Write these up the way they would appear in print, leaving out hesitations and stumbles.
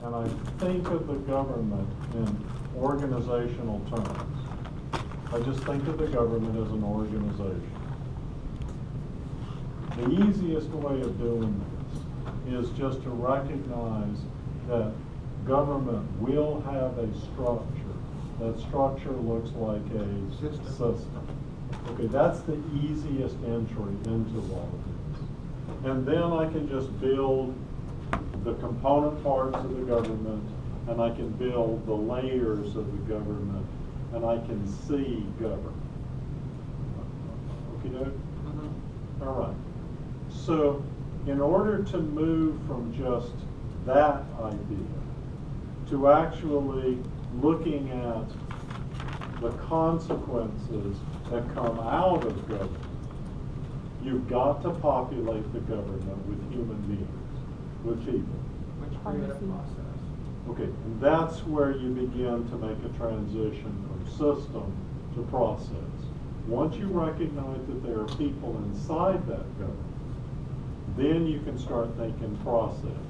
and I think of the government in organizational terms. I just think of the government as an organization. The easiest way of doing this is just to recognize that government will have a structure. That structure looks like a system. Okay, that's the easiest entry into all of this. And then I can just build the component parts of the government, and I can build the layers of the government, and I can see government. Okay, Doug? All right. So in order to move from just that idea to actually looking at the consequences that come out of government, you've got to populate the government with human beings, with people. Which creative process? Okay, and that's where you begin to make a transition from system to process. Once you recognize that there are people inside that government, then you can start thinking process,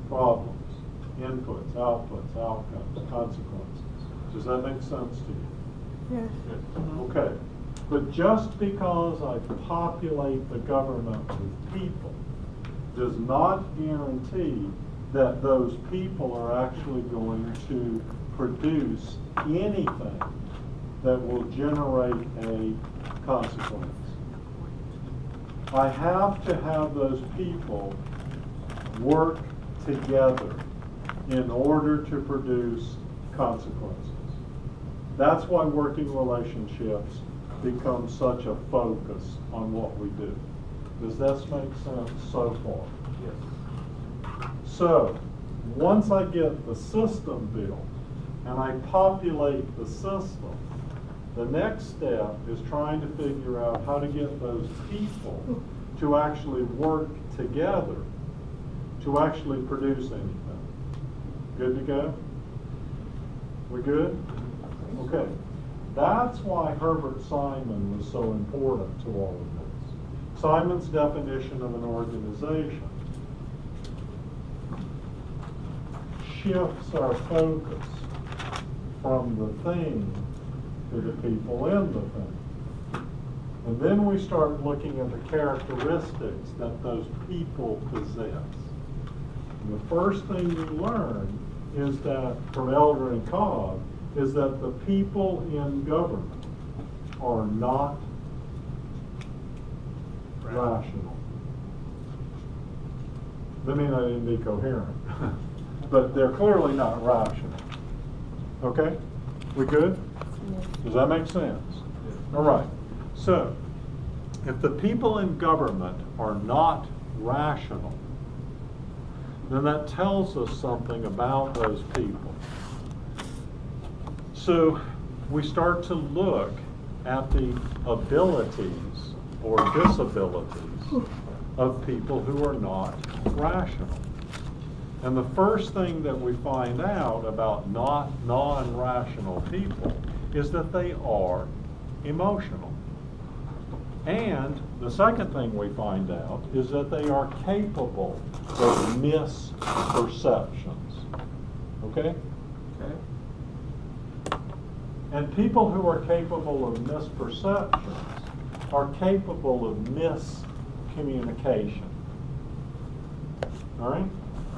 problems, inputs, outputs, outcomes, consequences. Does that make sense to you? Yes. Okay. But just because I populate the government with people does not guarantee that those people are actually going to produce anything that will generate a consequence. I have to have those people work together in order to produce consequences. That's why working relationships become such a focus on what we do. Does this make sense so far? Yes. So, once I get the system built and I populate the system, the next step is trying to figure out how to get those people to actually work together to actually produce anything. Good to go? We good? Okay. That's why Herbert Simon was so important to all of this. Simon's definition of an organization shifts our focus from the thing to the people in the thing. And then we start looking at the characteristics that those people possess. And the first thing you learn is that, from Elder and Cobb, is that the people in government are not rational. That means I didn't be coherent. But they're clearly not rational. Okay? We good? Yes. Does that make sense? All right. So, if the people in government are not rational, then that tells us something about those people. So, we start to look at the abilities or disabilities of people who are not rational. And the first thing that we find out about non-rational people is that they are emotional. And the second thing we find out is that they are capable of misperceptions. Okay? Okay. And people who are capable of misperceptions are capable of miscommunication. All right?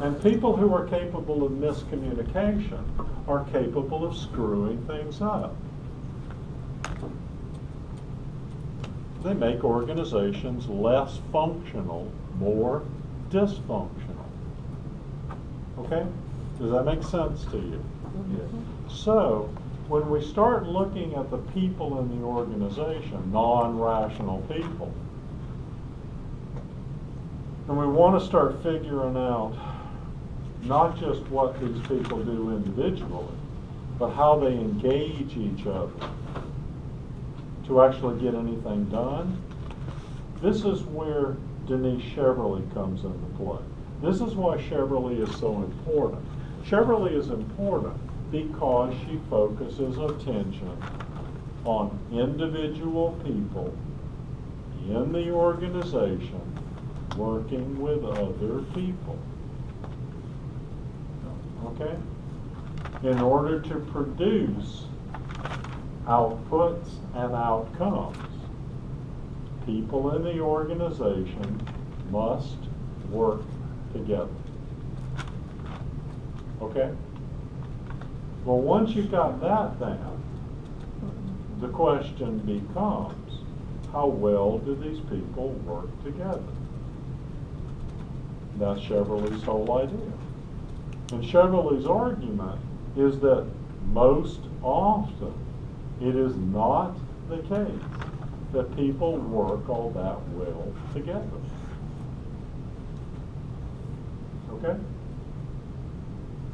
And people who are capable of miscommunication are capable of screwing things up. They make organizations less functional, more dysfunctional. Okay? Does that make sense to you? Yes. So, when we start looking at the people in the organization, non-rational people, and we want to start figuring out not just what these people do individually, but how they engage each other to actually get anything done, this is where Denise Cheverly comes into play. This is why Cheverly is so important. Cheverly is important because she focuses attention on individual people in the organization working with other people. okay? In order to produce outputs and outcomes, people in the organization must work together. Okay? Well, once you've got that down, the question becomes, how well do these people work together? That's Chevrolet's whole idea. And Chevrolet's argument is that most often it is not the case that people work all that well together. Okay?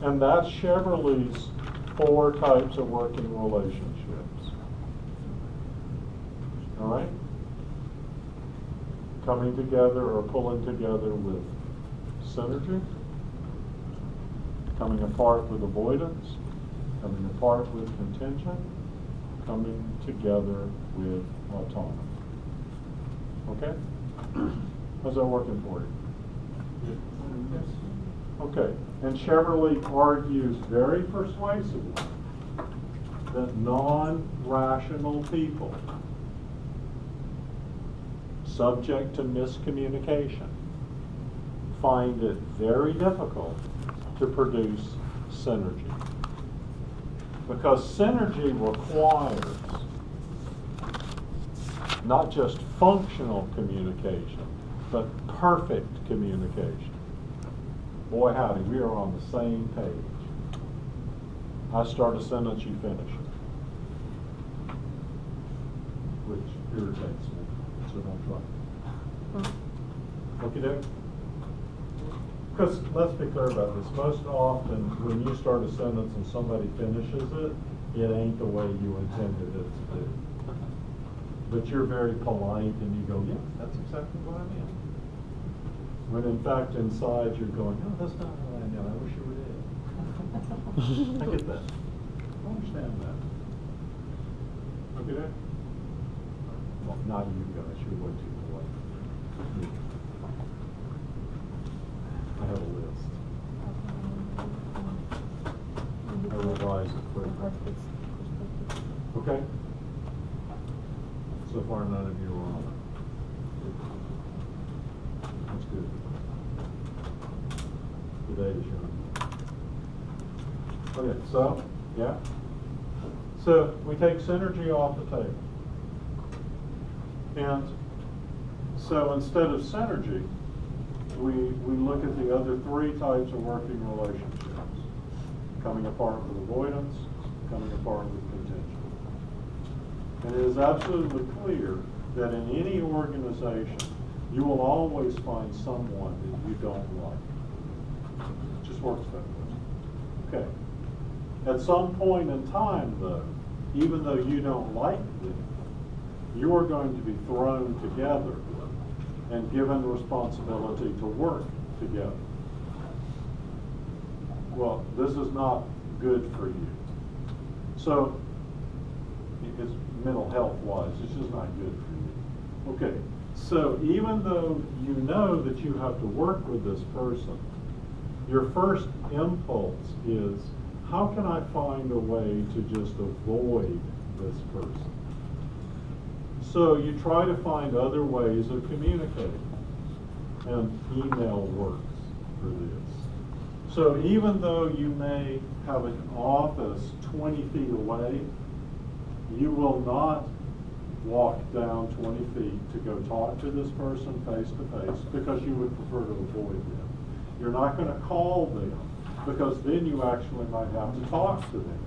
And that's Chevrolet's 4 types of working relationships. All right? Coming together or pulling together with synergy, coming apart with avoidance, coming apart with contention, coming together with autonomy. Okay? How's that working for you? Okay, and Chevrolet argues very persuasively that non-rational people, subject to miscommunication, find it very difficult to produce synergy. Because synergy requires not just functional communication, but perfect communication. Boy, howdy, we are on the same page. I start a sentence, you finish it. Which irritates me, so don't try. Okay, Dick? Because let's be clear about this. Most often, when you start a sentence and somebody finishes it, it ain't the way you intended it to do. But you're very polite and you go, yeah, that's exactly what I meant. When in fact inside you're going, no, that's not what I meant. I wish you were dead. I get that. I understand that. Okay, there? Well, not you guys. You're way too polite. I have a list. I revise it quickly. Okay? So far, none of you are on it. That's good. Today is young. Okay, so, yeah. So, we take synergy off the table. And so instead of synergy, we look at the other 3 types of working relationships. Coming apart with avoidance, coming apart with contention. And it is absolutely clear that in any organization, you will always find someone that you don't like. It just works that way. Okay. At some point in time, though, even though you don't like them, you are going to be thrown together and given responsibility to work together. Well, this is not good for you. So, it's mental health-wise, it's just not good for you. Okay, so even though you know that you have to work with this person, your first impulse is, how can I find a way to just avoid this person? So you try to find other ways of communicating, and email works for this. So even though you may have an office 20 feet away, you will not walk down 20 feet to go talk to this person face to face because you would prefer to avoid them. You're not going to call them because then you actually might have to talk to them.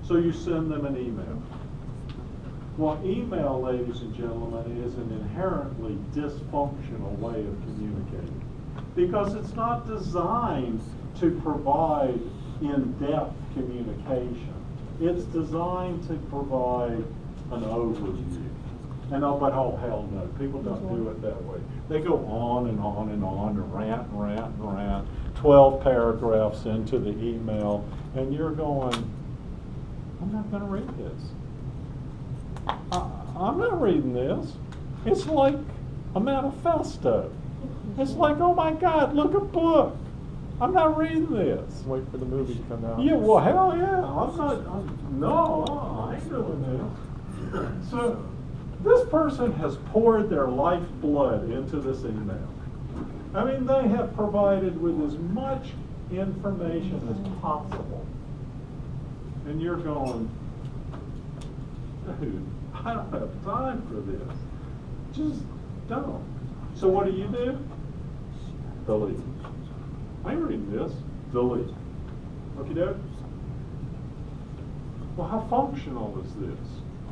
So you send them an email. Well, email, ladies and gentlemen, is an inherently dysfunctional way of communicating because it's not designed to provide in-depth communication. It's designed to provide an overview. And but oh hell no, people don't do it that way. They go on and on and on and rant and rant and rant, 12 paragraphs into the email, and you're going, I'm not going to read this. I'm not reading this. It's like a manifesto. It's like, oh my God, look, a book. I'm not reading this. Wait for the movie to come out. Yeah, well, hell yeah. I ain't doing this. So, this person has poured their lifeblood into this email. I mean, they have provided with as much information as possible. And you're going, dude, I don't have time for this. Just don't. So what do? Delete. I ain't reading this. Delete. Okie doke? Well, how functional is this?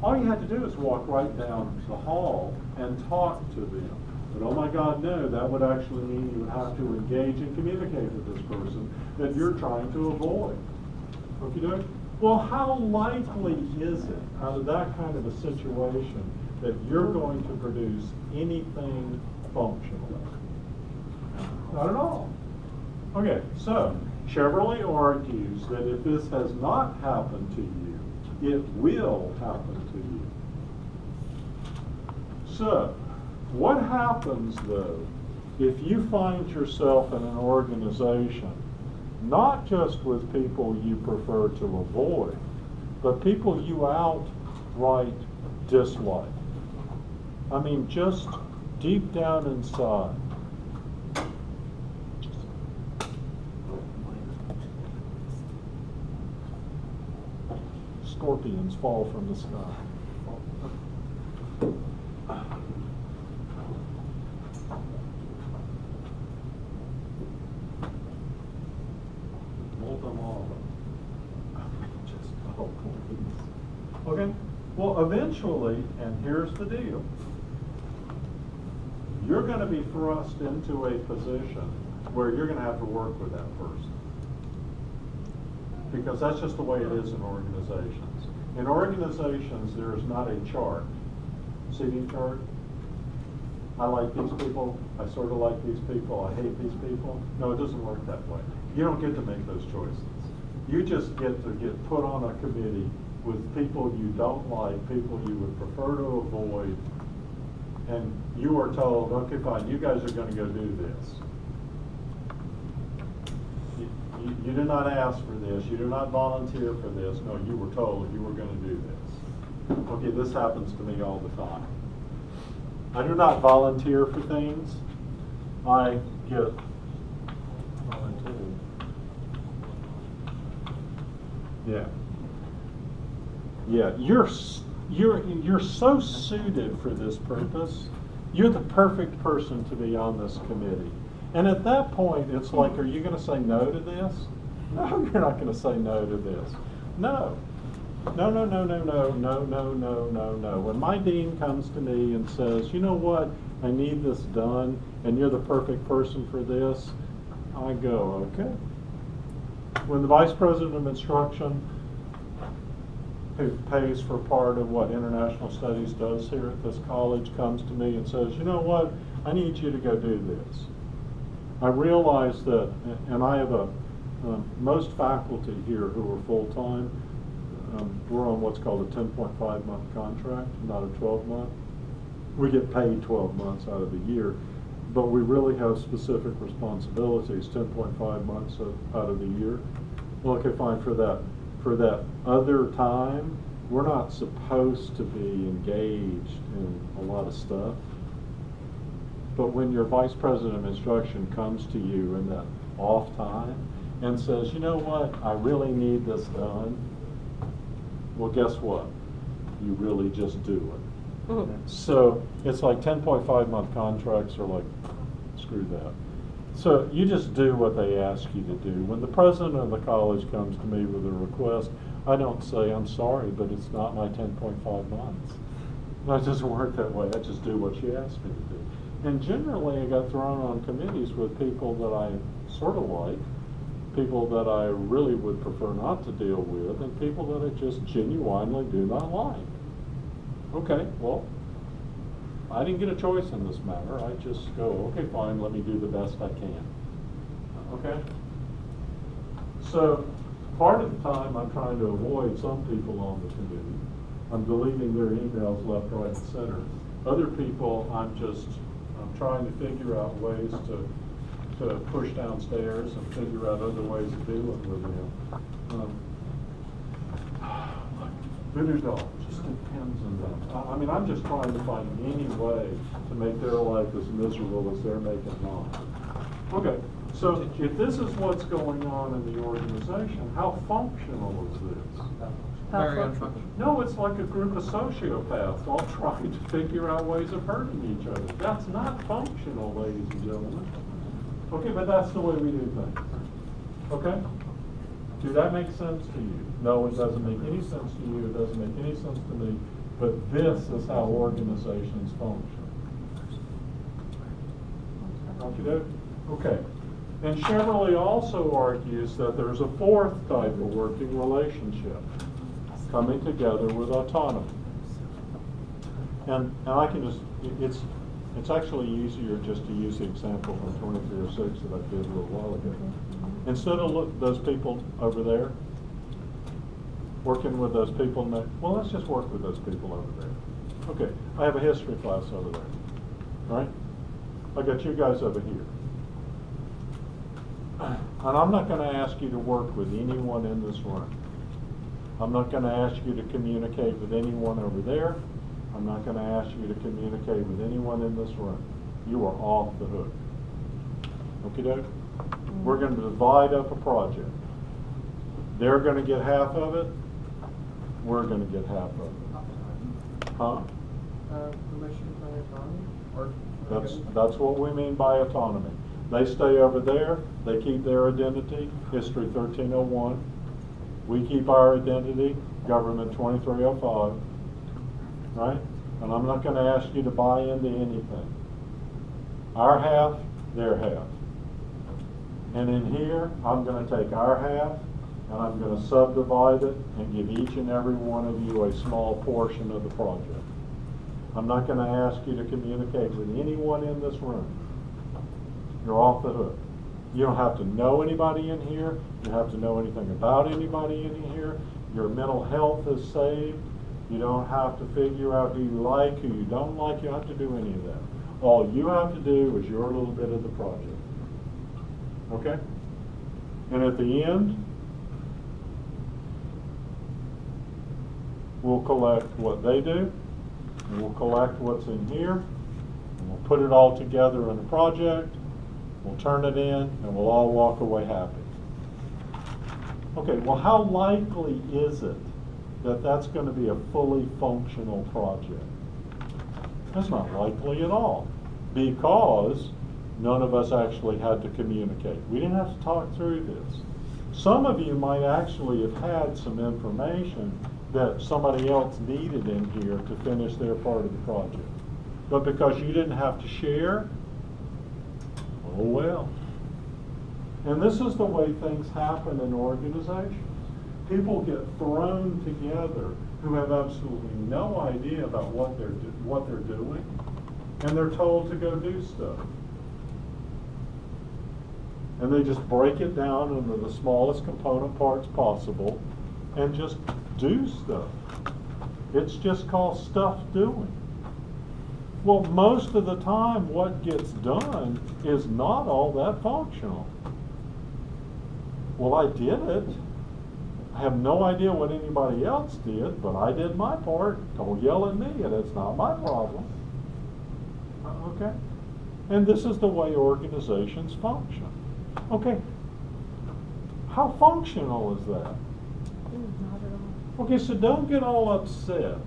All you have to do is walk right down the hall and talk to them. But oh my God, no, that would actually mean you would have to engage and communicate with this person that you're trying to avoid. Okie doke? Well, how likely is it out of that kind of a situation that you're going to produce anything functional? Not at all. Okay, so Chevrolet argues that if this has not happened to you, it will happen to you. So, what happens though if you find yourself in an organization, not just with people you prefer to avoid, but people you outright dislike? I mean, just deep down inside. Scorpions fall from the sky. Okay, well, eventually, and here's the deal, you're going to be thrust into a position where you're going to have to work with that person. Because that's just the way it is in organizations. In organizations, there is not a chart, seating chart. I like these people, I sort of like these people, I hate these people. No, it doesn't work that way. You don't get to make those choices. You just get to get put on a committee with people you don't like, people you would prefer to avoid, and you are told, okay, fine, you guys are going to go do this. You did not ask for this, you did not volunteer for this, no, you were told you were going to do this. Okay, this happens to me all the time. I do not volunteer for things, I get volunteered. Yeah. Yeah, you're so suited for this purpose. You're the perfect person to be on this committee. And at that point, it's like, are you going to say no to this? No, you're not going to say no to this. No. No, no, no, no, no, no, no, no, no, no. When my dean comes to me and says, you know what, I need this done, and you're the perfect person for this, I go, okay. When the vice president of instruction, who pays for part of what international studies does here at this college, comes to me and says, you know what, I need you to go do this. I realize that, and I have most faculty here who are full-time, we're on what's called a 10.5 month contract, not a 12 month. We get paid 12 months out of the year, but we really have specific responsibilities 10.5 months out of the year. Well, okay, fine, for that other time, we're not supposed to be engaged in a lot of stuff. But when your vice president of instruction comes to you in that off time and says, you know what, I really need this done, well, guess what? You really just do it. Mm-hmm. So it's like 10.5 month contracts are like, screw that. So you just do what they ask you to do. When the president of the college comes to me with a request, I don't say, I'm sorry, but it's not my 10.5 months. No, it doesn't work that way. I just do what she asked me to do. And generally, I got thrown on committees with people that I sort of like, people that I really would prefer not to deal with, and people that I just genuinely do not like. Okay, well, I didn't get a choice in this matter. I just go, okay, fine, let me do the best I can. Okay? So, part of the time I'm trying to avoid some people on the committee. I'm deleting their emails left, right, and center. Other people, I'm trying to figure out ways to to push downstairs and figure out other ways of dealing with them. Voodoo dolls, just depends on them. I mean, I'm just trying to find any way to make their life as miserable as they're making mine. Okay, so if this is what's going on in the organization, how functional is this? Very unfunctional. No, it's like a group of sociopaths all trying to figure out ways of hurting each other. That's not functional, ladies and gentlemen. Okay, but that's the way we do things. Okay? Does that make sense to you? No, it doesn't make any sense to you. It doesn't make any sense to me. But this is how organizations function. Okay. And Chevrolet also argues that there's a fourth type of working relationship, coming together with autonomy. And I can just, it's actually easier just to use the example from 2306 that I did a little while ago. Instead of those people over there, working with those people, well, let's just work with those people over there. Okay, I have a history class over there, all right? I got you guys over here. And I'm not going to ask you to work with anyone in this room. I'm not going to ask you to communicate with anyone over there. I'm not going to ask you to communicate with anyone in this room. You are off the hook. Okay, doke? We're going to divide up a project. They're going to get half of it. We're going to get half of it. Huh? Permission by autonomy? Or That's what we mean by autonomy. They stay over there. They keep their identity, History 1301. We keep our identity, Government 2305. Right? And I'm not going to ask you to buy into anything. Our half, their half. And in here, I'm going to take our half and I'm going to subdivide it and give each and every one of you a small portion of the project. I'm not going to ask you to communicate with anyone in this room. You're off the hook. You don't have to know anybody in here. You don't have to know anything about anybody in here. Your mental health is saved. You don't have to figure out who you like, who you don't like. You don't have to do any of that. All you have to do is your little bit of the project. Okay? And at the end, we'll collect what they do, and we'll collect what's in here, and we'll put it all together in a project, we'll turn it in, and we'll all walk away happy. Okay, well, how likely is it that that's going to be a fully functional project? That's not likely at all, because none of us actually had to communicate. We didn't have to talk through this. Some of you might actually have had some information that somebody else needed in here to finish their part of the project. But because you didn't have to share, oh well. And this is the way things happen in organizations. People get thrown together who have absolutely no idea about what they're doing, and they're told to go do stuff. And they just break it down into the smallest component parts possible and just do stuff. It's just called stuff doing. Well, most of the time what gets done is not all that functional. Well, I did it. I have no idea what anybody else did, but I did my part. Don't yell at me, and it's not my problem. Okay? And this is the way organizations function. Okay. How functional is that? Not at all. Okay, so don't get all upset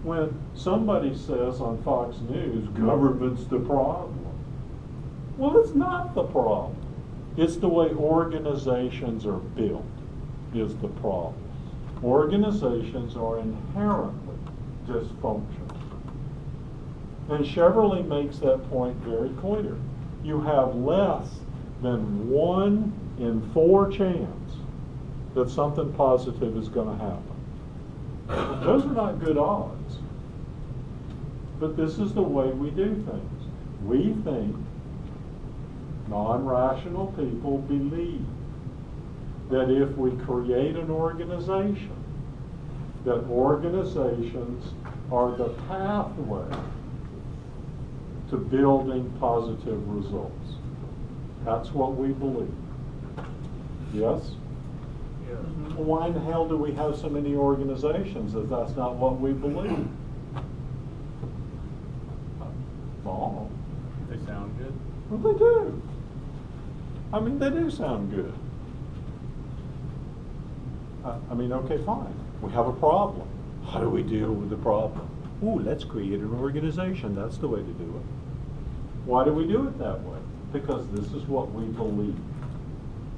when somebody says on Fox News, government's the problem. Well, it's not the problem. It's the way organizations are built is the problem. Organizations are inherently dysfunctional. And Chevrolet makes that point very clear. You have less than 1 in 4 chance that something positive is going to happen. Those are not good odds. But this is the way we do things. We think, non-rational people believe that if we create an organization, that organizations are the pathway to building positive results. That's what we believe. Yes? Mhm. Well, why in the hell do we have so many organizations if that's not what we believe? Wrong. They sound good. Well, they do. I mean, they do sound good. I mean, okay, fine. We have a problem. How do we deal with the problem? Ooh, let's create an organization. That's the way to do it. Why do we do it that way? Because this is what we believe.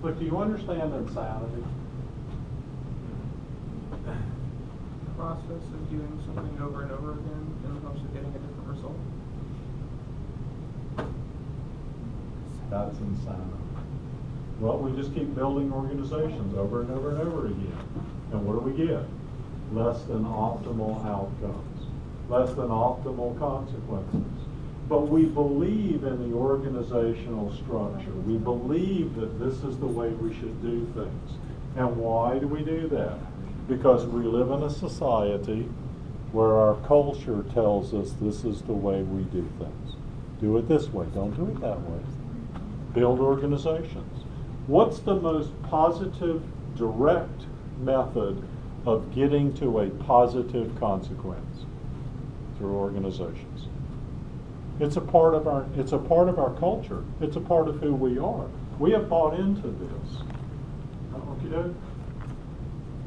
Look, do you understand insanity? The process of doing something over and over again in the hopes of getting a different result. That's insanity. Well, we just keep building organizations over and over and over again. And what do we get? Less than optimal outcomes, less than optimal consequences. But we believe in the organizational structure. We believe that this is the way we should do things. And why do we do that? Because we live in a society where our culture tells us this is the way we do things. Do it this way, don't do it that way. Build organizations. What's the most positive, direct method of getting to a positive consequence? Through organizations. It's a part of our culture. It's a part of who we are. We have bought into this. Okay?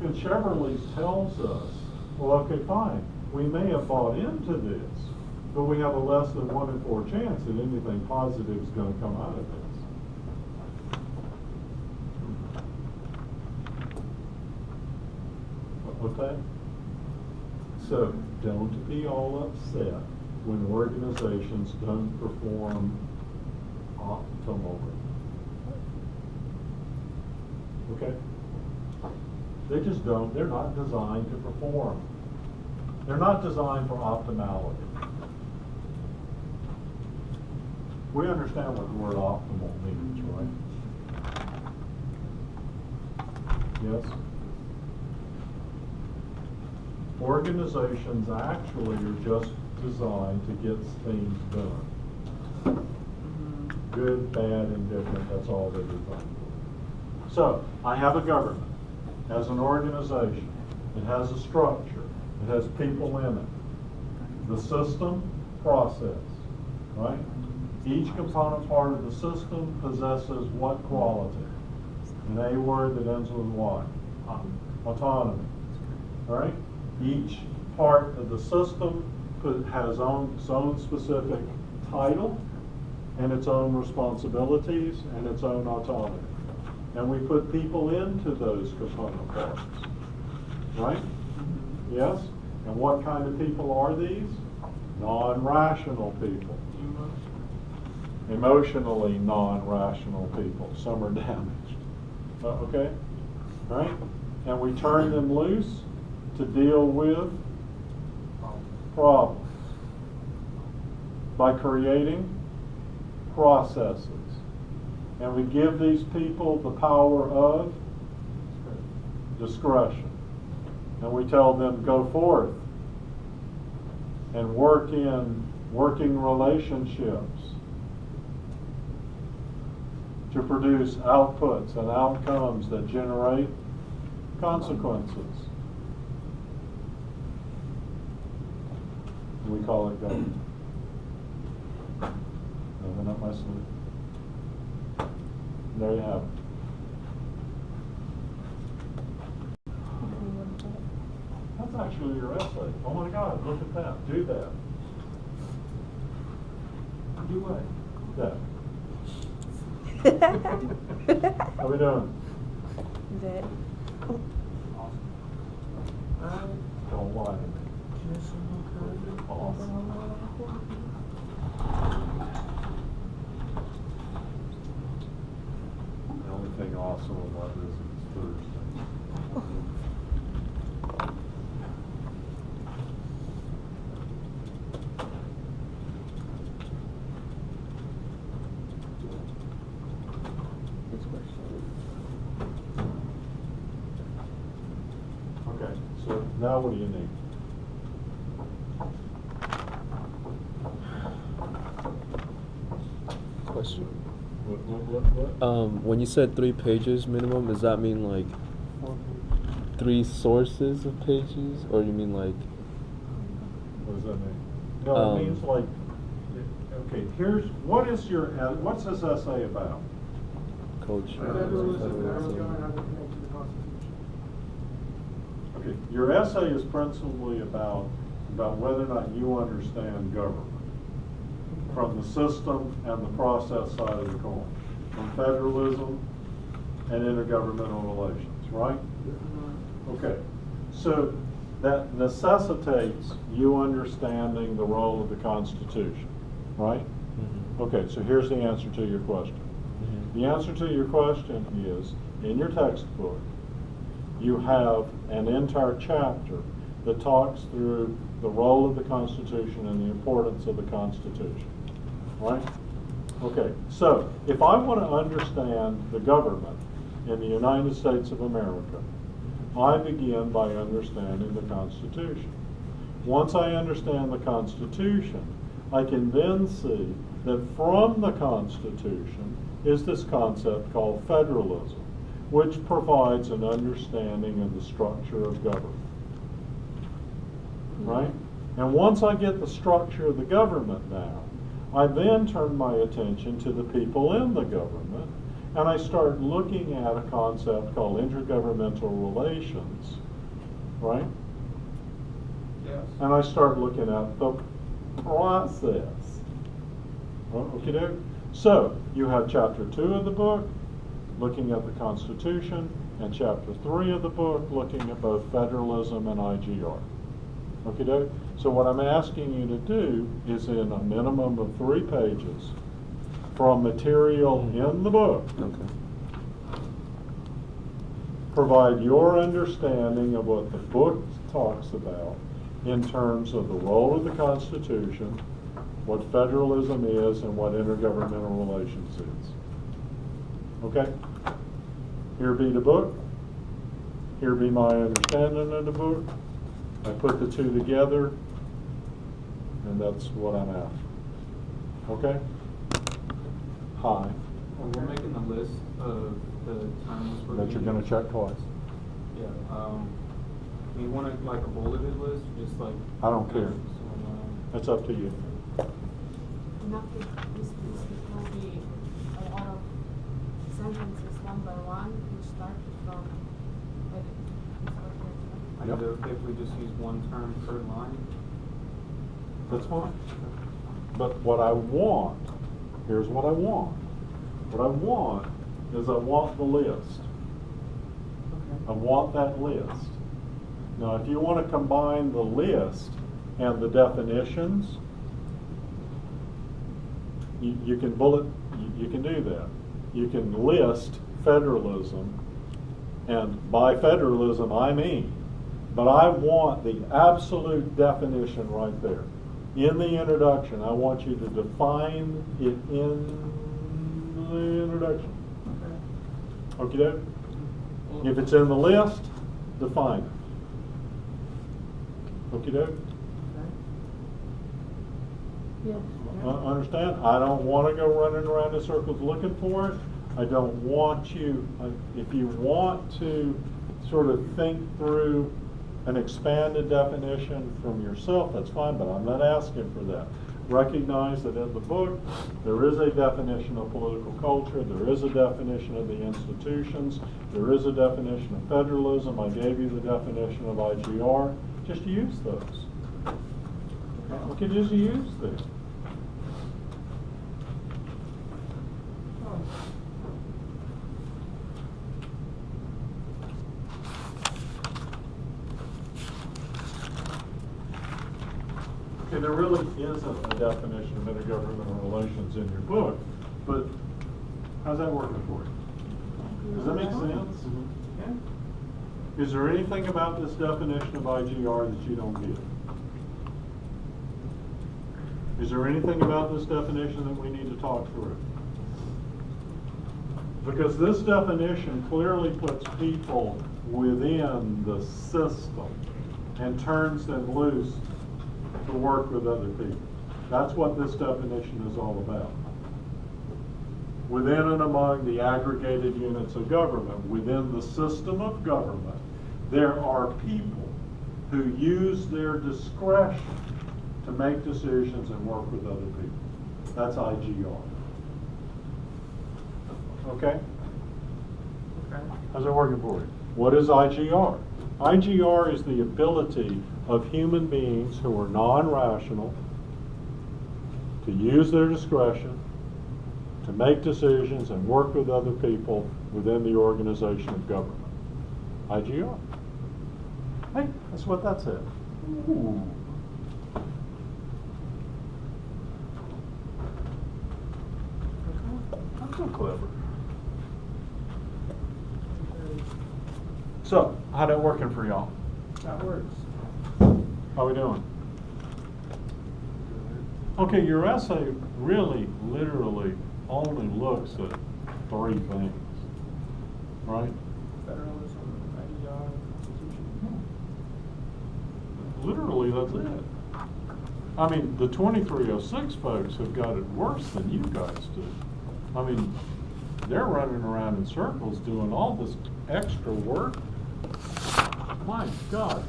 And Chevrolet tells us, well, okay, fine. We may have bought into this, but we have a less than 1 in 4 chance that anything positive is going to come out of this. Okay? So don't be all upset when organizations don't perform optimally. Okay? They just don't. They're not designed to perform. They're not designed for optimality. We understand what the word optimal means, right? Yes? Organizations actually are just designed to get things done. Mm-hmm. Good, bad, indifferent, that's all they're designed for. So, I have a government, it has an organization, it has a structure, it has people in it. The system, process, right? Each component part of the system possesses what quality? An A word that ends with what? Autonomy, right? Each part of the system has its own specific title and its own responsibilities and its own autonomy. And we put people into those component parts, right? Yes? And what kind of people are these? Non-rational people. Emotionally non-rational people. Some are damaged. Okay? Right? And we turn them loose to deal with problems by creating processes. And we give these people the power of discretion. And we tell them, go forth and work in working relationships to produce outputs and outcomes that generate consequences. We call it government. Open up my sleeve. There you have it. That's actually your essay. Oh my God, look at that. Do that. Do what? That. How we doing? That. Don't lie to me. Awesome. The only thing awesome about this is it's Thursday. Okay, so now what do you need? Question. What When you said 3 pages minimum, does that mean like 3 sources of pages, or you mean like? What does that mean? No, it means like, okay, what's this essay about? Culture. Federalism, and how they connect to the Constitution. Okay, your essay is principally about whether or not you understand government from the system and the process side of the coin, from federalism and intergovernmental relations, right? Okay, so that necessitates you understanding the role of the Constitution, right? Mm-hmm. Okay, so here's the answer to your question. Mm-hmm. The answer to your question is, in your textbook, you have an entire chapter that talks through the role of the Constitution and the importance of the Constitution, right? Okay, so if I want to understand the government in the United States of America, I begin by understanding the Constitution. Once I understand the Constitution, I can then see that from the Constitution is this concept called federalism, which provides an understanding of the structure of government. Right? And once I get the structure of the government now, I then turn my attention to the people in the government, and I start looking at a concept called intergovernmental relations, right? Yes. And I start looking at the process. Okay, so you have chapter 2 of the book looking at the Constitution, and chapter 3 of the book looking at both federalism and IGR. Okay, so what I'm asking you to do is, in a minimum of 3 pages from material in the book, Okay. provide your understanding of what the book talks about in terms of the role of the Constitution, what federalism is, and what intergovernmental relations is. Okay? Here be the book. Here be my understanding of the book. I put the 2 together, and that's what I'm after. Okay? Hi. When we're making the list of the terms for That you're going to check twice. Yeah. We want it like a bulleted list, just like. I don't care. So, That's up to you. Enough to this will be a lot of sentences one by one, which start from Kind of if we just use one term per line. That's fine. But what I want, here's what I want. What I want is I want the list. I want that list. Now, if you want to combine the list and the definitions, you can you can do that. You can list federalism, and by federalism I mean, but I want the absolute definition right there. In the introduction, I want you to define it in the introduction. Okay? Okay? If it's in the list, define it. Okay? Okay? Yes. Understand? I don't want to go running around in circles looking for it. I don't want you, if you want to sort of think through an expanded definition from yourself, that's fine, but I'm not asking for that. Recognize that in the book, there is a definition of political culture, there is a definition of the institutions, there is a definition of federalism. I gave you the definition of IGR. Just use those. Okay, just use them. Okay, there really isn't a definition of intergovernmental relations in your book, but how's that working for you? Does that make sense? Yeah. Is there anything about this definition of IGR that you don't get? Is there anything about this definition that we need to talk through? Because this definition clearly puts people within the system and turns them loose to work with other people. That's what this definition is all about. within and among the aggregated units of government, within the system of government, there are people who use their discretion to make decisions and work with other people. That's IGR. Okay? Okay. How's that working for you? What is IGR? IGR is the ability of human beings who are non-rational to use their discretion to make decisions and work with other people within the organization of government. IGR. Hey, that's what that said. Ooh. I'm so clever. So, how's that working for y'all? That works. How we doing? Okay, your essay really, literally only looks at 3 things, right? Federalism, IDR, Constitution. Literally, that's it. I mean, the 2306 folks have got it worse than you guys do. I mean, they're running around in circles doing all this extra work. My God,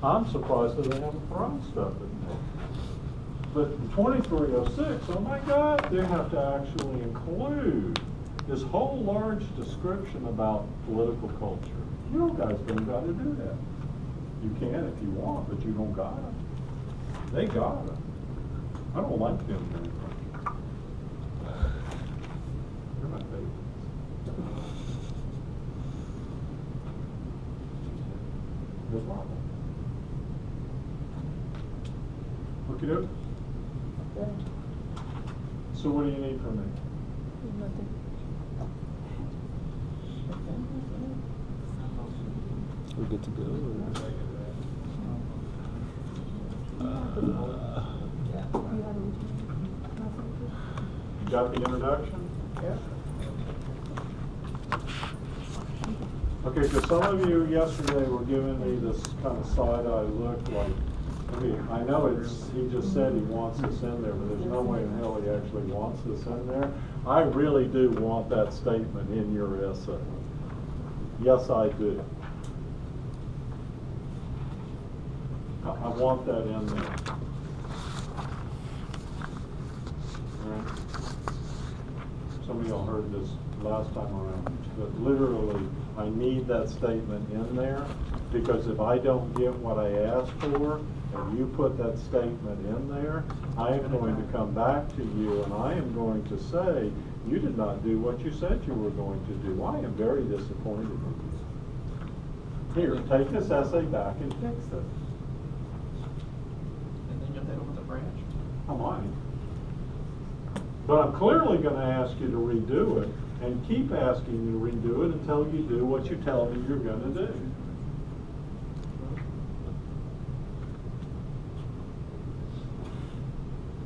I'm surprised that they haven't thrown stuff at me. But the 2306, oh my God, they have to actually include this whole large description about political culture. You guys don't got to do that. You can if you want, but you don't got to. They got to. I don't like them very much. They're my favorites. No problem. Look it up. So what do you need from me? We're good to go. You got the introduction? Yeah. Okay, because some of you yesterday were giving me this kind of side-eye look like, I mean, I know he just said he wants this in there, but there's no way in hell he actually wants this in there. I really do want that statement in your essay. Yes, I do. I want that in there. All right. Some of y'all heard this last time around, but literally, I need that statement in there, because if I don't get what I asked for, and you put that statement in there, I am going to come back to you and I am going to say, you did not do what you said you were going to do. I am very disappointed in you. Here, take this essay back and fix it. And then you'll hit them with a branch. I might. But I'm clearly going to ask you to redo it, and keep asking you to redo it until you do what you tell me you're going to do.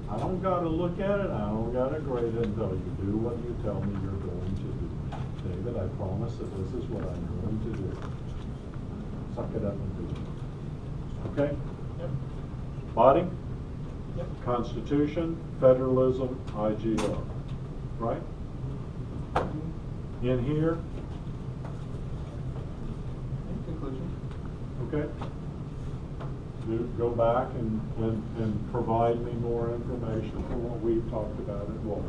I don't got to look at it, I don't got to grade it until you do what you tell me you're going to do. David, I promise that this is what I'm going to do. Suck it up and do it. Okay? Yep. Body? Yep. Constitution, federalism, IGR. Right? In here? In conclusion. Okay? Go back and provide me more information from what we've talked about at Wolf.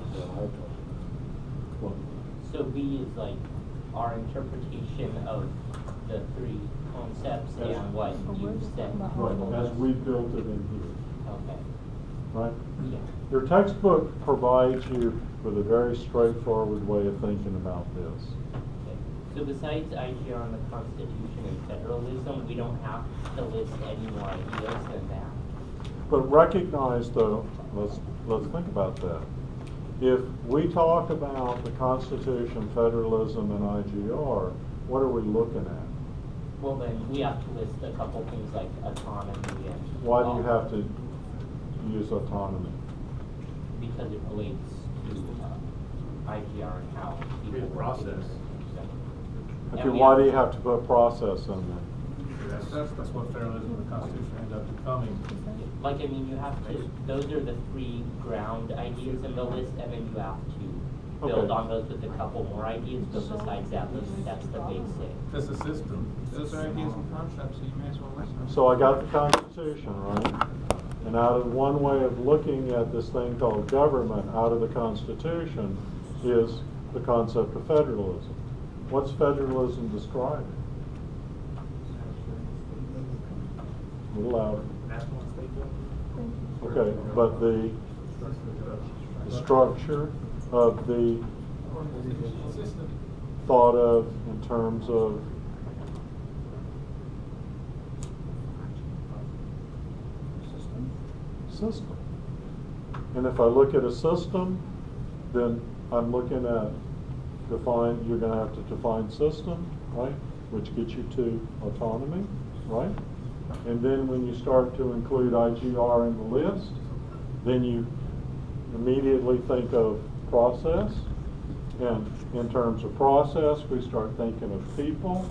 So B is like our interpretation of the 3 concepts and what you said. Right, as we built it in here. Okay. Right? Yeah. Your textbook provides you with a very straightforward way of thinking about this. Okay. So besides IGR on the Constitution and federalism, we don't have to list any more ideas than that. But recognize, though, let's think about that. If we talk about the Constitution, federalism, and IGR, what are we looking at? Well, then we have to list a couple things like autonomy and. Why do you have to use autonomy? Because it relates to IGR and how people Real work process. together. Okay, And we why have- do you have to put process in there? That's what federalism and the Constitution end up becoming. Like, I mean, you have to, those are the 3 ground ideas in the list, and then you have to build Okay. on those with a couple more ideas, but besides that, that's the basic. That's a system. Those are ideas and concepts, so you may as well listen. So I got the Constitution, right? And out of one way of looking at this thing called government out of the Constitution is the concept of federalism. What's federalism describing? A little louder. National and state government. Okay, but the structure of the System. thought of in terms of system. And if I look at a system, then I'm looking at you're going to have to define system, right? Which gets you to autonomy, right? And then when you start to include IGR in the list, then you immediately think of process. And in terms of process, we start thinking of people.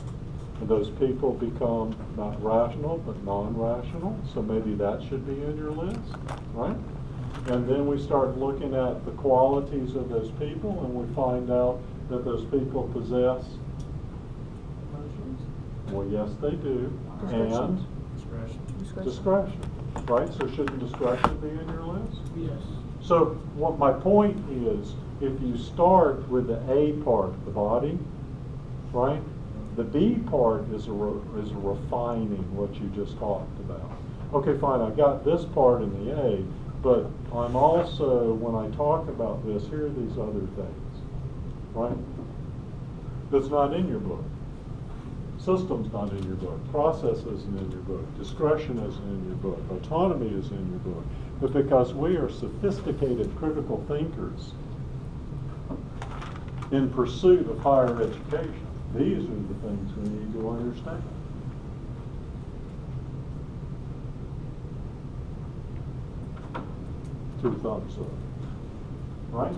And those people become not rational, but non-rational. So maybe that should be in your list, right? And then we start looking at the qualities of those people, and we find out that those people possess emotions. Well, yes, they do. And discretion, right? So shouldn't discretion be in your list? Yes. So what my point is, if you start with the A part, the body, right? The B part is refining what you just talked about. Okay, fine, I got this part in the A, but I'm also, when I talk about this, here are these other things, right? That's not in your book. System's not in your book. Process isn't in your book. Discretion isn't in your book. Autonomy is in your book. But because we are sophisticated critical thinkers in pursuit of higher education, these are the things we need to understand. Two thumbs up. Right?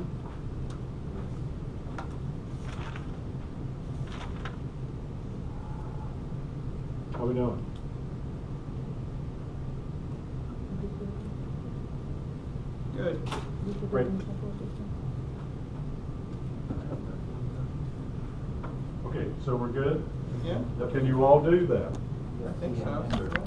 How we doing? Good. Great. Okay, so we're good? Yeah, Can you all do that? I think so.